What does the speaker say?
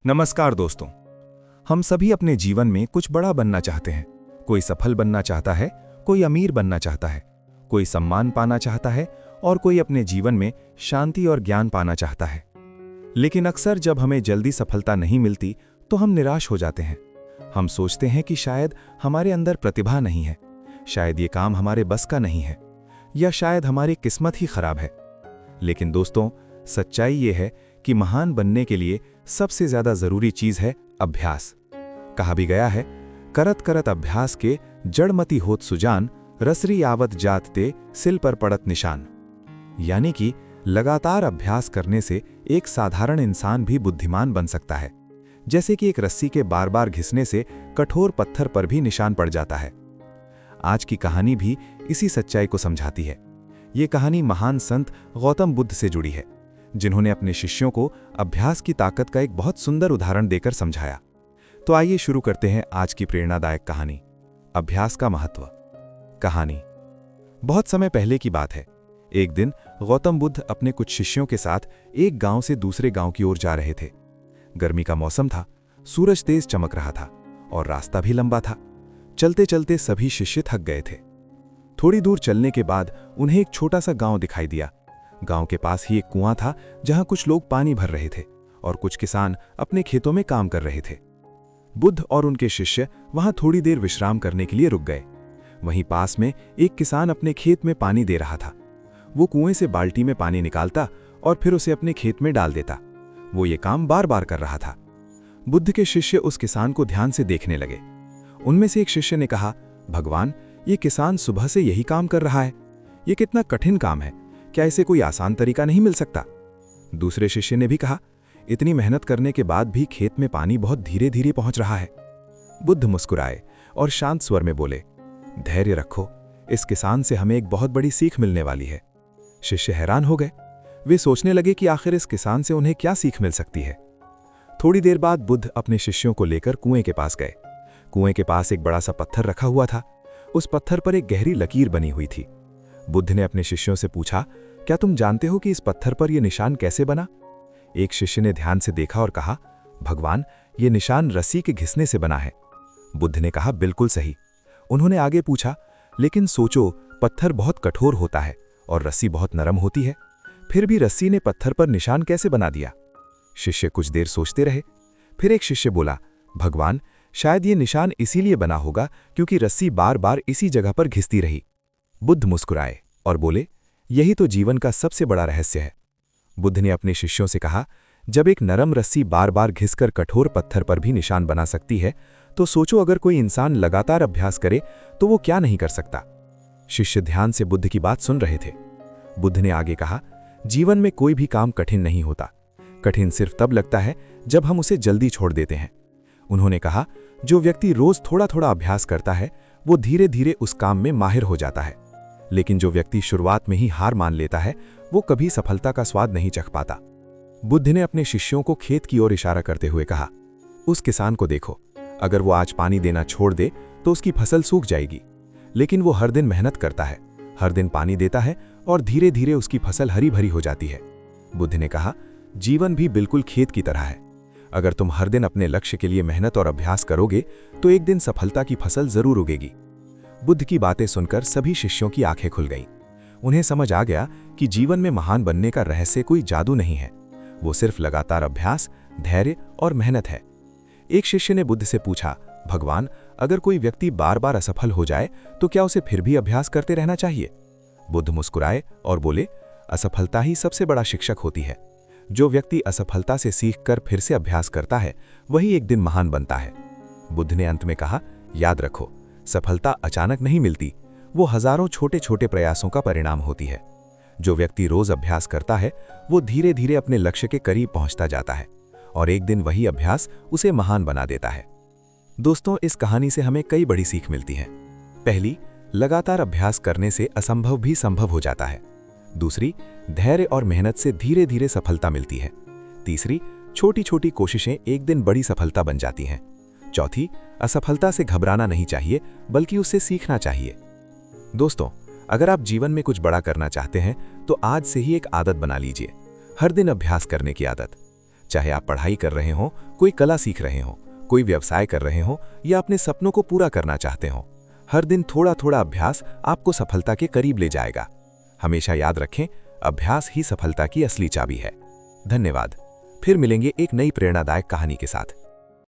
नमस्कार दोस्तों। हम सभी अपने जीवन में कुछ बड़ा बनना चाहते हैं। कोई सफल बनना चाहता है, कोई अमीर बनना चाहता है, कोई सम्मान पाना चाहता है और कोई अपने जीवन में शांति और ज्ञान पाना चाहता है। लेकिन अक्सर जब हमें जल्दी सफलता नहीं मिलती तो हम निराश हो जाते हैं। हम सोचते हैं कि शायद हमारे अंदर प्रतिभा नहीं है, शायद ये काम हमारे बस का नहीं है, या शायद हमारी किस्मत ही खराब है। लेकिन दोस्तों, सच्चाई ये है कि महान बनने के लिए सबसे ज्यादा जरूरी चीज है अभ्यास। कहा भी गया है, करत करत अभ्यास के जड़मती होत सुजान, रसरी आवत जात ते सिल पर पड़त निशान। यानी कि लगातार अभ्यास करने से एक साधारण इंसान भी बुद्धिमान बन सकता है, जैसे कि एक रस्सी के बार बार घिसने से कठोर पत्थर पर भी निशान पड़ जाता है। आज की कहानी भी इसी सच्चाई को समझाती है। ये कहानी महान संत गौतम बुद्ध से जुड़ी है, जिन्होंने अपने शिष्यों को अभ्यास की ताकत का एक बहुत सुंदर उदाहरण देकर समझाया। तो आइए शुरू करते हैं आज की प्रेरणादायक कहानी, अभ्यास का महत्व। कहानी बहुत समय पहले की बात है। एक दिन गौतम बुद्ध अपने कुछ शिष्यों के साथ एक गांव से दूसरे गांव की ओर जा रहे थे। गर्मी का मौसम था, सूरज तेज चमक रहा था और रास्ता भी लंबा था। चलते चलते सभी शिष्य थक गए थे। थोड़ी दूर चलने के बाद उन्हें एक छोटा सा गांव दिखाई दिया। गांव के पास ही एक कुआं था, जहां कुछ लोग पानी भर रहे थे और कुछ किसान अपने खेतों में काम कर रहे थे। बुद्ध और उनके शिष्य वहां थोड़ी देर विश्राम करने के लिए रुक गए। वहीं पास में एक किसान अपने खेत में पानी दे रहा था। वो कुएं से बाल्टी में पानी निकालता और फिर उसे अपने खेत में डाल देता। वो ये काम बार बार कर रहा था। बुद्ध के शिष्य उस किसान को ध्यान से देखने लगे। उनमें से एक शिष्य ने कहा, भगवान, ये किसान सुबह से यही काम कर रहा है। ये कितना कठिन काम है, क्या इसे कोई आसान तरीका नहीं मिल सकता? दूसरे शिष्य ने भी कहा, इतनी मेहनत करने के बाद भी खेत में पानी बहुत धीरे धीरे पहुंच रहा है। बुद्ध मुस्कुराए और शांत स्वर में बोले, धैर्य रखो, इस किसान से हमें एक बहुत बड़ी सीख मिलने वाली है। शिष्य हैरान हो गए। वे सोचने लगे कि आखिर इस किसान से उन्हें क्या सीख मिल सकती है। थोड़ी देर बाद बुद्ध अपने शिष्यों को लेकर कुएं के पास गए। कुएं के पास एक बड़ा सा पत्थर रखा हुआ था। उस पत्थर पर एक गहरी लकीर बनी हुई थी। बुद्ध ने अपने शिष्यों से पूछा, क्या तुम जानते हो कि इस पत्थर पर यह निशान कैसे बना? एक शिष्य ने ध्यान से देखा और कहा, भगवान, ये निशान रस्सी के घिसने से बना है। बुद्ध ने कहा, बिल्कुल सही। उन्होंने आगे पूछा, लेकिन सोचो, पत्थर बहुत कठोर होता है और रस्सी बहुत नरम होती है, फिर भी रस्सी ने पत्थर पर निशान कैसे बना दिया? शिष्य कुछ देर सोचते रहे। फिर एक शिष्य बोला, भगवान, शायद ये निशान इसीलिए बना होगा क्योंकि रस्सी बार बार इसी जगह पर घिसती रही। बुद्ध मुस्कुराए और बोले, यही तो जीवन का सबसे बड़ा रहस्य है। बुद्ध ने अपने शिष्यों से कहा, जब एक नरम रस्सी बार बार घिसकर कठोर पत्थर पर भी निशान बना सकती है, तो सोचो अगर कोई इंसान लगातार अभ्यास करे तो वो क्या नहीं कर सकता। शिष्य ध्यान से बुद्ध की बात सुन रहे थे। बुद्ध ने आगे कहा, जीवन में कोई भी काम कठिन नहीं होता। कठिन सिर्फ तब लगता है जब हम उसे जल्दी छोड़ देते हैं। उन्होंने कहा, जो व्यक्ति रोज थोड़ा थोड़ा अभ्यास करता है वो धीरे धीरे उस काम में माहिर हो जाता है, लेकिन जो व्यक्ति शुरुआत में ही हार मान लेता है वो कभी सफलता का स्वाद नहीं चख पाता। बुद्ध ने अपने शिष्यों को खेत की ओर इशारा करते हुए कहा, उस किसान को देखो, अगर वो आज पानी देना छोड़ दे तो उसकी फसल सूख जाएगी, लेकिन वो हर दिन मेहनत करता है, हर दिन पानी देता है और धीरे धीरे उसकी फसल हरी भरी हो जाती है। बुद्ध ने कहा, जीवन भी बिल्कुल खेत की तरह है। अगर तुम हर दिन अपने लक्ष्य के लिए मेहनत और अभ्यास करोगे तो एक दिन सफलता की फसल जरूर उगेगी। बुद्ध की बातें सुनकर सभी शिष्यों की आंखें खुल गईं। उन्हें समझ आ गया कि जीवन में महान बनने का रहस्य कोई जादू नहीं है, वो सिर्फ लगातार अभ्यास, धैर्य और मेहनत है। एक शिष्य ने बुद्ध से पूछा, भगवान, अगर कोई व्यक्ति बार बार असफल हो जाए तो क्या उसे फिर भी अभ्यास करते रहना चाहिए? बुद्ध मुस्कुराए और बोले, असफलता ही सबसे बड़ा शिक्षक होती है। जो व्यक्ति असफलता से सीखकर फिर से अभ्यास करता है वही एक दिन महान बनता है। बुद्ध ने अंत में कहा, याद रखो, सफलता अचानक नहीं मिलती, वो हजारों छोटे छोटे प्रयासों का परिणाम होती है। जो व्यक्ति रोज अभ्यास करता है वो धीरे धीरे अपने लक्ष्य के करीब पहुंचता जाता है और एक दिन वही अभ्यास उसे महान बना देता है। दोस्तों, इस कहानी से हमें कई बड़ी सीख मिलती हैं। पहली, लगातार अभ्यास करने से असंभव भी संभव हो जाता है। दूसरी, धैर्य और मेहनत से धीरे धीरे सफलता मिलती है। तीसरी, छोटी छोटी कोशिशें एक दिन बड़ी सफलता बन जाती हैं। चौथी, असफलता से घबराना नहीं चाहिए बल्कि उससे सीखना चाहिए। दोस्तों, अगर आप जीवन में कुछ बड़ा करना चाहते हैं तो आज से ही एक आदत बना लीजिए, हर दिन अभ्यास करने की आदत। चाहे आप पढ़ाई कर रहे हो, कोई कला सीख रहे हो, कोई व्यवसाय कर रहे हो या अपने सपनों को पूरा करना चाहते हो, हर दिन थोड़ा थोड़ा अभ्यास आपको सफलता के करीब ले जाएगा। हमेशा याद रखें, अभ्यास ही सफलता की असली चाबी है। धन्यवाद। फिर मिलेंगे एक नई प्रेरणादायक कहानी के साथ।